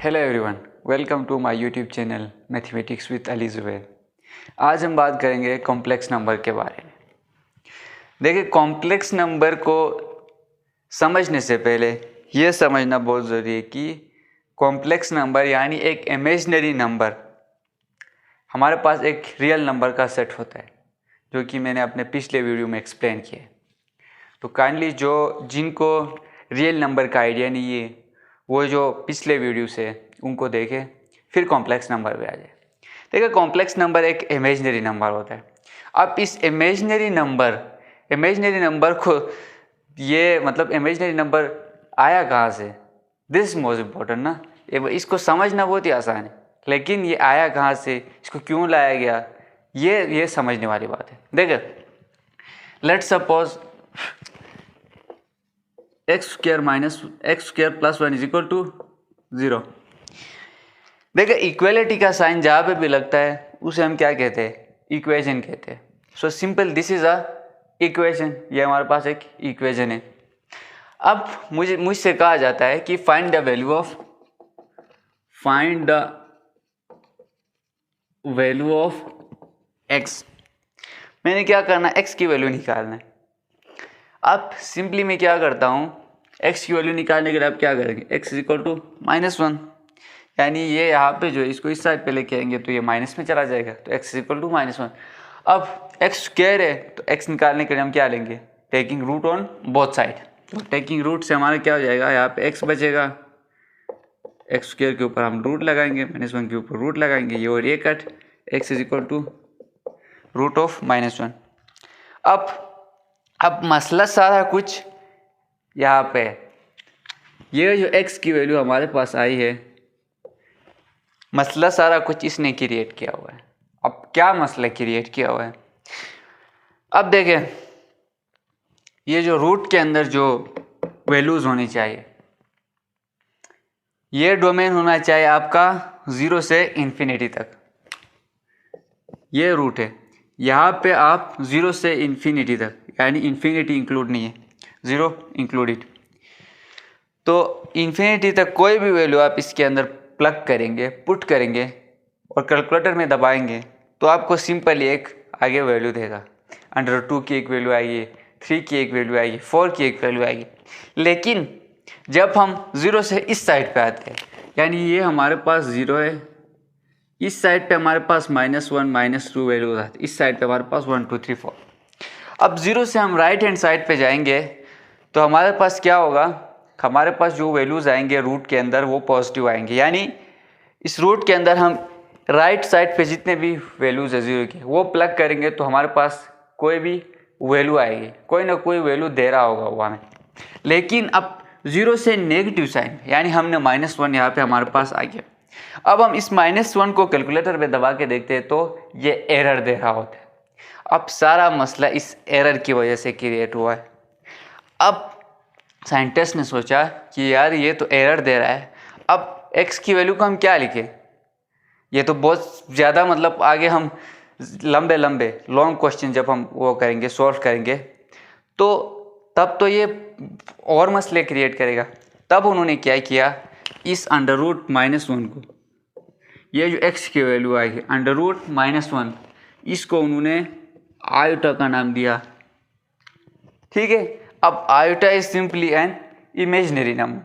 Hello everyone, welcome to my YouTube channel mathematics with Ali Zubair. आज हम बात करेंगे कॉम्प्लेक्स नंबर के बारे में। देखिए, कॉम्प्लेक्स नंबर को समझने से पहले ये समझना बहुत ज़रूरी है कि कॉम्प्लेक्स नंबर यानी एक इमेजिनरी नंबर, हमारे पास एक रियल नंबर का सेट होता है, जो कि मैंने अपने पिछले वीडियो में एक्सप्लेन किया है। तो काइंडली जिनको रियल नंबर का आइडिया नहीं है, वो जो पिछले वीडियो से उनको देखे, फिर कॉम्प्लेक्स नंबर पे आ जाए। देखिए, कॉम्प्लेक्स नंबर एक इमेजिनरी नंबर होता है। अब इस इमेजिनरी नंबर को इमेजिनरी नंबर आया कहाँ से, दिस इज मोस्ट इम्पोर्टेंट ना। इसको समझना बहुत ही आसान है, लेकिन ये आया कहाँ से, इसको क्यों लाया गया, ये समझने वाली बात है। देखिए, let's suppose x square minus x square plus 1 is equal to 0। देखिए, इक्वेलिटी का साइन जहाँ पे भी लगता है उसे हम क्या कहते हैं, इक्वेशन कहते हैं। So simple, this is a equation. ये हमारे पास एक इक्वेशन है। अब मुझसे कहा जाता है कि find the value of x. मैंने क्या करना, एक्स की वैल्यू निकालना है। अब सिंपली मैं क्या करता हूँ, एक्स की वैल्यू निकालने के लिए आप क्या करेंगे, एक्स इज इक्वल टू -1, यानी ये यहाँ पे जो है इसको इस साइड पे लेके आएंगे तो ये माइनस में चला जाएगा, तो एक्स इज इक्वल टू -1। अब एक्स स्क्वायर है तो एक्स निकालने के लिए हम क्या लेंगे, taking root on both side. तो टेकिंग रूट से हमारा क्या हो जाएगा, यहाँ पे एक्स बचेगा, एक्स स्क्वायर के ऊपर हम रूट लगाएंगे, -1 के ऊपर रूट लगाएंगे, ये और ये cut, x is equal to root of -1। अब मसला सारा कुछ यहाँ पे, ये जो x की वैल्यू हमारे पास आई है, मसला सारा कुछ इसने क्रिएट किया हुआ है। अब क्या मसला क्रिएट किया हुआ है, अब देखें, ये जो रूट के अंदर जो वैल्यूज होनी चाहिए, ये डोमेन होना चाहिए आपका 0 से इन्फिनिटी तक। ये रूट है, यहाँ पे आप 0 से इन्फिनिटी तक, यानी इन्फिनिटी इंक्लूड नहीं है, 0 इंक्लूडेड। तो इन्फिनिटी तक कोई भी वैल्यू आप इसके अंदर प्लग करेंगे, पुट करेंगे और कैलकुलेटर में दबाएंगे तो आपको सिंपली एक आगे वैल्यू देगा। √2 की एक वैल्यू आएगी, 3 की एक वैल्यू आएगी, 4 की एक वैल्यू आएगी। लेकिन जब हम 0 से इस साइड पे आते हैं, यानी ये हमारे पास 0 है, इस साइड पे हमारे पास -1 -2 वैल्यूज आती है, इस साइड पे हमारे पास 1 2 3 4। अब 0 से हम राइट हैंड साइड पे जाएंगे तो हमारे पास क्या होगा, हमारे पास जो वैल्यूज आएंगे रूट के अंदर वो पॉजिटिव आएंगे। यानी इस रूट के अंदर हम राइट साइड पे जितने भी वैल्यूज है 0 के, वो प्लग करेंगे तो हमारे पास कोई भी वैल्यू आएगी, कोई ना कोई वैल्यू दे रहा होगा वो हमें। लेकिन अब 0 से नेगेटिव साइन, यानी हमने -1 यहाँ पे हमारे पास आ गया। अब हम इस -1 को कैलकुलेटर पे दबा के देखते हैं तो ये एरर दे रहा होता है। अब सारा मसला इस एरर की वजह से क्रिएट हुआ है। अब साइंटिस्ट ने सोचा कि यार ये तो एरर दे रहा है, अब x की वैल्यू को हम क्या लिखें, ये तो बहुत ज़्यादा आगे हम लंबे लॉन्ग क्वेश्चन जब हम वो करेंगे, सॉल्व करेंगे, तो तब तो ये और मसले क्रिएट करेगा। तब उन्होंने क्या किया, इस √-1 को, ये जो x की वैल्यू आई है √-1, इसको उन्होंने आयोटा का नाम दिया। ठीक है, अब iota is simply an imaginary number,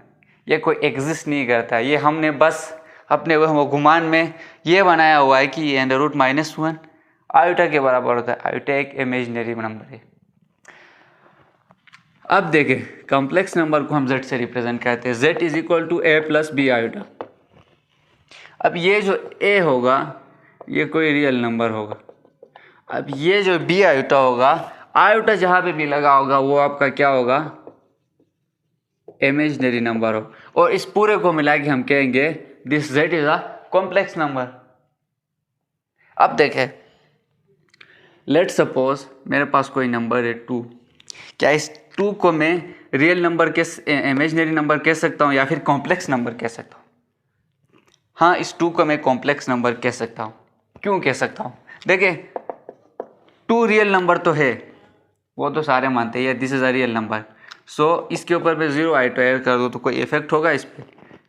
ये कोई एग्जिस्ट नहीं करता, ये हमने बस अपने वो गुमान में ये बनाया हुआ है कि ये √-1 आयोटा के बराबर होता है। आयोटा एक इमेजिनरी नंबर है। अब देखें, कॉम्प्लेक्स नंबर को हम z से रिप्रेजेंट करते हैं, z is equal to a + b iota. अब ये जो a होगा ये कोई रियल नंबर होगा। अब ये जो b आयोटा होगा, आयोटा जहाँ पे भी लगा होगा वो आपका क्या होगा, इमेजिनरी नंबर हो, और इस पूरे को मिला के हम कहेंगे this z is a complex number. अब देखें, लेट्स सपोज मेरे पास कोई नंबर है 2। क्या इस 2 को मैं रियल नंबर के इमेजिनरी नंबर कह सकता हूँ या फिर कॉम्प्लेक्स नंबर कह सकता हूँ? हाँ, इस 2 को मैं कॉम्प्लेक्स नंबर कह सकता हूँ। क्यों कह सकता हूँ, देखिए 2 रियल नंबर तो है, वो तो सारे मानते हैं, this is a real number. So इसके ऊपर मैं 0 आयोटा ऐड कर दूँ तो कोई इफेक्ट होगा इस पर?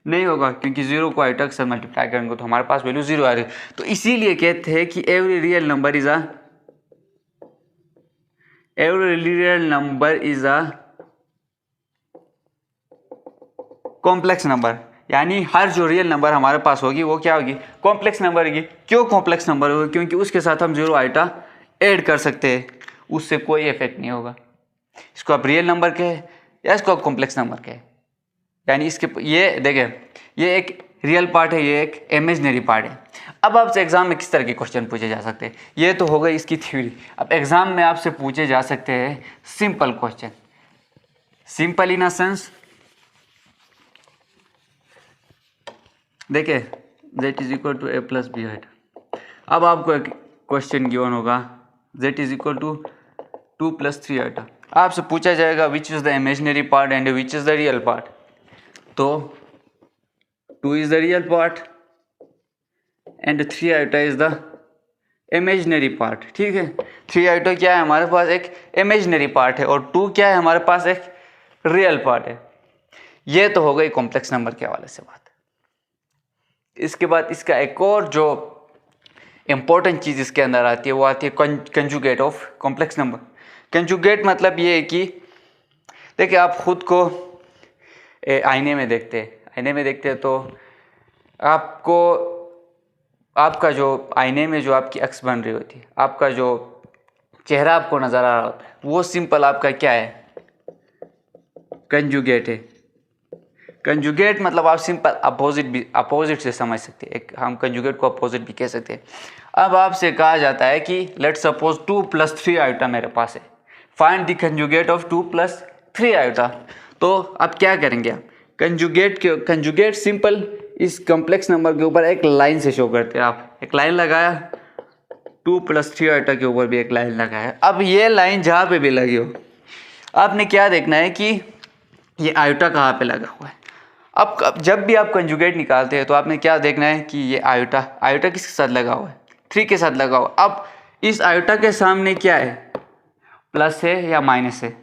नहीं होगा, क्योंकि जीरो को आइटा के साथ मल्टीप्लाई करेंगे तो हमारे पास वैल्यू जीरो आ रही है। तो इसीलिए कहते हैं कि every real number is a complex number, यानी हर जो रियल नंबर हमारे पास होगी वो क्या होगी, कॉम्प्लेक्स नंबर होगी। क्यों कॉम्प्लेक्स नंबर होगी, क्योंकि उसके साथ हम जीरो आइटा ऐड कर सकते हैं, उससे कोई इफेक्ट नहीं होगा। इसको आप रियल नंबर कहे या इसको आप कॉम्प्लेक्स नंबर कहे, यानी इसके ये देखें, ये एक रियल पार्ट है, ये एक इमेजिनरी पार्ट है। अब आपसे एग्जाम में किस तरह के क्वेश्चन पूछे जा सकते हैं, ये तो हो गई इसकी थ्योरी। अब एग्जाम में आपसे पूछे जा सकते हैं simple question. Simple in a sense, देखिए z is equal to a plus b height. अब आपको एक क्वेश्चन गिवन होगा z is equal to 2 + 3 iota. आपसे पूछा जाएगा which is the imaginary part and which is the real part. तो 2 is the real part and 3 iota is the imaginary part. ठीक है, 3 आइटा क्या है हमारे पास, एक इमेजिनरी पार्ट है, और 2 क्या है हमारे पास, एक रियल पार्ट है। ये तो हो गई कॉम्प्लेक्स नंबर के हवाले से बात। इसके बाद इसका एक और जो इम्पोर्टेंट चीज़ इसके अंदर आती है वो आती है conjugate of complex number. Conjugate मतलब ये है कि देखिए आप खुद को आईने में देखते हैं तो आपको आपका जो आईने में जो आपकी अक्स बन रही होती है, आपका जो चेहरा आपको नज़र आ रहा होता है, वो सिंपल आपका क्या है, कंजुगेट है। कंजुगेट मतलब आप सिंपल अपोजिट से समझ सकते हैं, एक हम कंजुगेट को अपोजिट भी कह सकते हैं। अब आपसे कहा जाता है कि लेट सपोज 2 + 3 आइटा मेरे पास है, find the conjugate of 2 + 3 iota. तो अब क्या करेंगे आप, कंजुगेट सिंपल इस कॉम्प्लेक्स नंबर के ऊपर एक लाइन से शो करते हैं। आप एक लाइन लगाया, 2 + 3 आइटा के ऊपर भी एक लाइन लगाया। अब ये लाइन जहाँ पे भी लगी हो, आपने क्या देखना है कि ये आइटा कहाँ पे लगा हुआ है। अब जब भी आप कंजुगेट निकालते हैं तो आपने क्या देखना है कि ये आयोटा किसके साथ लगा हुआ है, 3 के साथ लगा हुआ। अब इस आयोटा के सामने क्या है, प्लस है या माइनस है।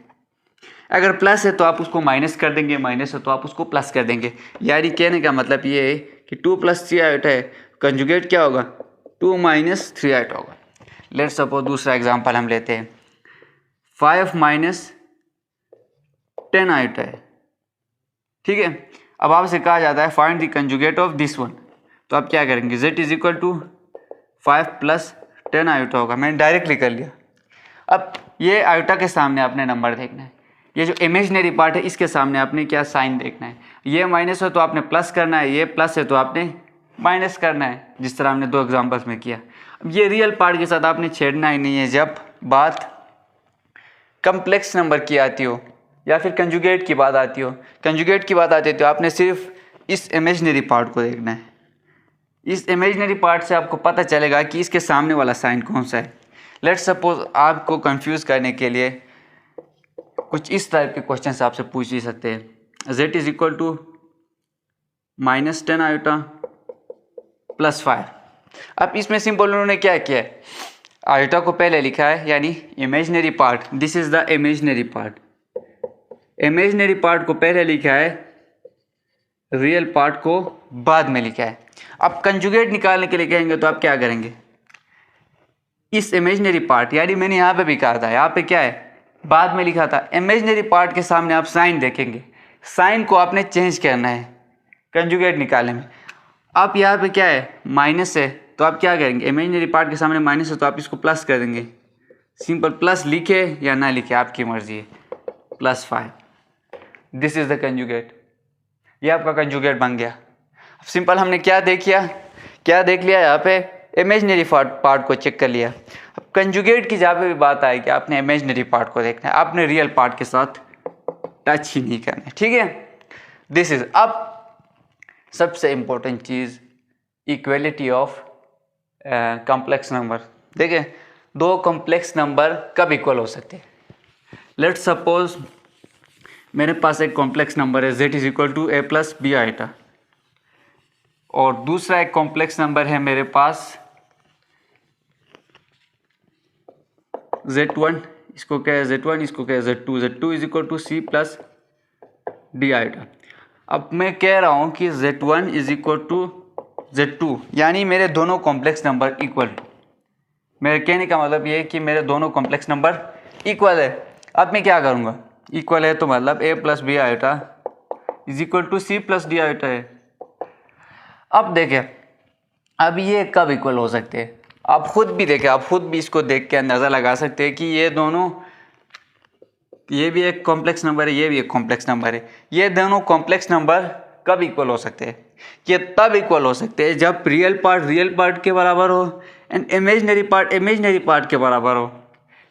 अगर प्लस है तो आप उसको माइनस कर देंगे, माइनस है तो आप उसको प्लस कर देंगे। यानी कहने का मतलब ये है कि 2 + 3 आयोटा है, कंजुगेट क्या होगा, 2 - 3 आयोटा होगा। लेट्स सपोज दूसरा एग्जाम्पल हम लेते हैं, 5 - 10 आयोटा है। ठीक है, अब आपसे कहा जाता है find the conjugate of this one. तो आप क्या करेंगे, z is equal to 5 + 10 iota होगा। मैंने डायरेक्टली कर लिया। अब ये आयोटा के सामने आपने नंबर देखना है, ये जो इमेजिनरी पार्ट है इसके सामने आपने क्या साइन देखना है। ये माइनस है तो आपने प्लस करना है, ये प्लस है तो आपने माइनस करना है, जिस तरह हमने 2 एग्जाम्पल्स में किया। अब ये रियल पार्ट के साथ आपने छेड़ना ही नहीं है जब बात कम्प्लेक्स नंबर की आती हो या फिर कंजुगेट की बात आती हो। कंजुगेट की बात आती है तो आपने सिर्फ इस इमेजिनरी पार्ट को देखना है। इस इमेजिनरी पार्ट से आपको पता चलेगा कि इसके सामने वाला साइन कौन सा है। लेट्स सपोज आपको कंफ्यूज करने के लिए कुछ इस टाइप के क्वेश्चन आपसे पूछ ही सकते हैं, z is equal to -10 iota + 5। अब इसमें सिंपल उन्होंने क्या किया है, आयोटा को पहले लिखा है, यानी imaginary part, this is the imaginary part. Imaginary part को पहले लिखा है, रियल पार्ट को बाद में लिखा है। अब कंजुगेट निकालने के लिए कहेंगे तो आप क्या करेंगे, इस इमेजिनरी पार्ट, यानी मैंने यहाँ पे भी कहा था, यहाँ पे क्या है, बाद में लिखा था, इमेजिनरी पार्ट के सामने आप साइन देखेंगे। साइन को आपने चेंज करना है कंजुगेट निकालने में। आप यहाँ पे क्या है, माइनस है तो आप क्या करेंगे, इमेजिनरी पार्ट के सामने माइनस है तो आप इसको प्लस कर देंगे। सिंपल प्लस लिखे या ना लिखे आपकी मर्जी है, +5। दिस इज द कंजुगेट, ये आपका कंजुगेट बन गया। अब सिंपल हमने क्या देख लिया यहाँ पे, इमेजिनरी पार्ट को चेक कर लिया। अब कंजुगेट की जहाँ पे भी बात आएगी आपने इमेजिनरी पार्ट को देखना है, आपने रियल पार्ट के साथ टच ही नहीं करना है। ठीक है, दिस इज। अब सबसे important cheese, equality of complex number. देखिए 2 कॉम्प्लेक्स नंबर कब इक्वल हो सकते हैं। लेट्स सपोज मेरे पास एक कॉम्प्लेक्स नंबर है, z is equal to a + b iota, और दूसरा एक कॉम्प्लेक्स नंबर है मेरे पास z1, इसको क्या है z1, इसको क्या है z2 is equal to c + d iota. अब मैं कह रहा हूँ कि Z1 is equal to Z2, यानी मेरे दोनों कॉम्प्लेक्स नंबर इक्वल। मेरे कहने का मतलब ये है कि मेरे दोनों कॉम्प्लेक्स नंबर इक्वल है। अब मैं क्या करूँगा, इक्वल है तो मतलब a plus b iota is equal to c plus d iota है। अब देखें, अब ये कब इक्वल हो सकते हैं, आप खुद भी देखें, आप खुद भी इसको देख के अंदाज़ा लगा सकते हैं कि ये दोनों, ये भी एक कॉम्प्लेक्स नंबर है, ये भी एक कॉम्प्लेक्स नंबर है। ये दोनों कॉम्प्लेक्स नंबर कब इक्वल हो सकते हैं, ये तब इक्वल हो सकते हैं जब रियल पार्ट के बराबर हो एंड इमेजिनरी पार्ट के बराबर हो।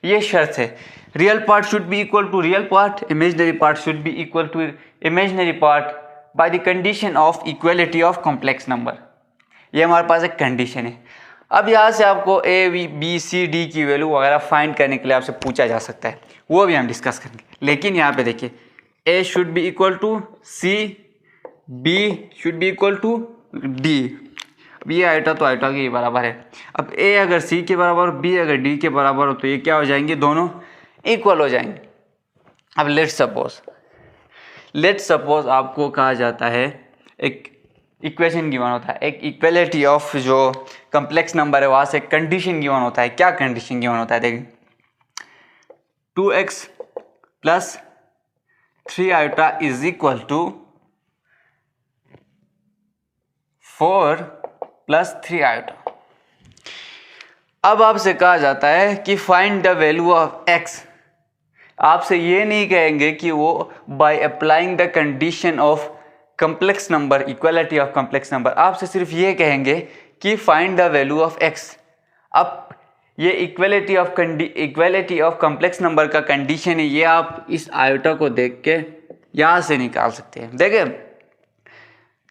ये शर्त है, real part should be equal to real part, imaginary part should be equal to imaginary part by the condition of equality of complex number. ये हमारे पास एक कंडीशन है। अब यहाँ से आपको ए बी सी डी की वैल्यू वगैरह फाइंड करने के लिए आपसे पूछा जा सकता है, वो भी हम डिस्कस करेंगे। लेकिन यहाँ पे देखिए, A should be equal to C, B should be equal to D. अब ये आइटा तो आइटा के बराबर है। अब ए अगर सी के बराबर हो, बी अगर डी के बराबर हो, तो ये क्या हो जाएंगे, दोनों इक्वल हो जाएंगे। अब लेट्स सपोज आपको कहा जाता है, एक इक्वेशन गिवन होता है, एक इक्वलिटी ऑफ जो कॉम्प्लेक्स नंबर है वहाँ से कंडीशन गिवन होता है। क्या कंडीशन गिवन होता है, देखिए 2x plus 3 iota is equal to 4 plus 3 iota. अब आपसे कहा जाता है कि find the value of x। आपसे ये नहीं कहेंगे कि वो by applying the condition of complex number, equality of complex number, आपसे सिर्फ ये कहेंगे कि find the value of x। अब ये इक्वलिटी ऑफ कॉम्प्लेक्स नंबर का कंडीशन है, ये आप इस आयोटा को देख के यहाँ से निकाल सकते हैं। देखें,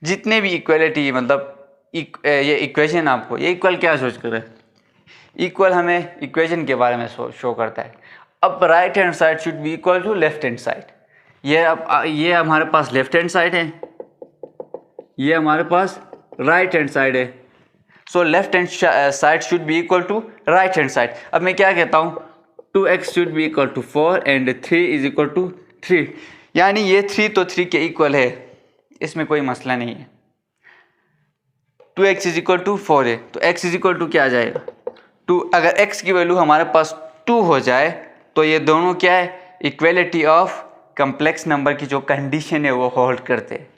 जितने भी इक्वलिटी मतलब ये इक्वेशन आपको, ये इक्वल क्या शो कर रहा है, इक्वल हमें इक्वेशन के बारे में शो करता है। अब right hand side should be equal to left hand side. ये हमारे पास लेफ्ट हैंड साइड है, ये हमारे पास राइट हैंड साइड है। So left hand side should be equal to right hand side. अब मैं क्या कहता हूँ, 2x should be equal to 4 and 3 is equal to 3, यानी ये 3 तो 3 के इक्वल है, इसमें कोई मसला नहीं है। 2x इज इक्वल टू 4 है, तो x इज इक्वल टू क्या आ जाएगा 2। अगर x की वैल्यू हमारे पास 2 हो जाए तो ये दोनों क्या है, इक्वलिटी ऑफ कॉम्प्लेक्स नंबर की जो कंडीशन है वो होल्ड करते हैं।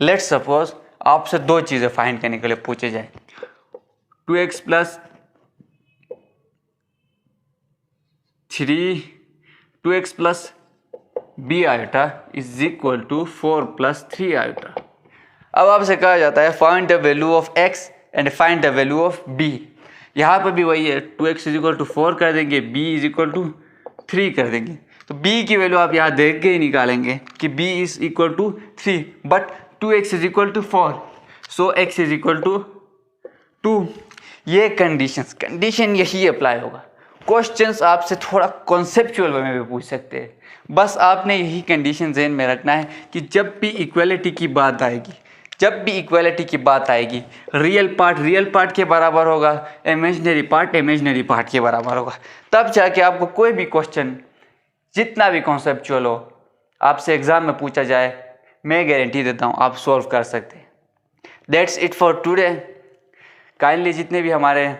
लेट्स सपोज आपसे दो चीज़ें फाइंड करने के लिए पूछे जाए, 2x plus 3, 2x plus b iota is equal to 4 plus 3 iota. अब आपसे कहा जाता है find the value of x and find the value of b। यहाँ पर भी वही है, 2x इज इक्वल टू 4 कर देंगे, b इज इक्वल टू 3 कर देंगे। तो b की वैल्यू आप यहाँ देख के ही निकालेंगे कि b is equal to 3, but 2x is equal to 4, so x is equal to 2। ये कंडीशन यही अप्लाई होगा। क्वेश्चंस आपसे थोड़ा कॉन्सेप्चुअल वे में भी पूछ सकते हैं, बस आपने यही कंडीशन ज़हन में रखना है कि जब भी इक्वलिटी की बात आएगी, रियल पार्ट के बराबर होगा, इमेजिनरी पार्ट के बराबर होगा, तब जाके आपको कोई भी क्वेश्चन जितना भी कॉन्सेप्चुअल हो आपसे एग्ज़ाम में पूछा जाए, मैं गारंटी देता हूँ आप सॉल्व कर सकते हैं। That's it for today. Kindly जितने भी हमारे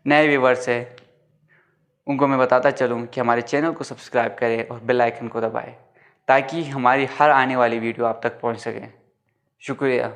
नए व्यूवर्स हैं उनको मैं बताता चलूँ कि हमारे चैनल को सब्सक्राइब करें और बेल आइकन को दबाएं ताकि हमारी हर आने वाली वीडियो आप तक पहुंच सके। शुक्रिया।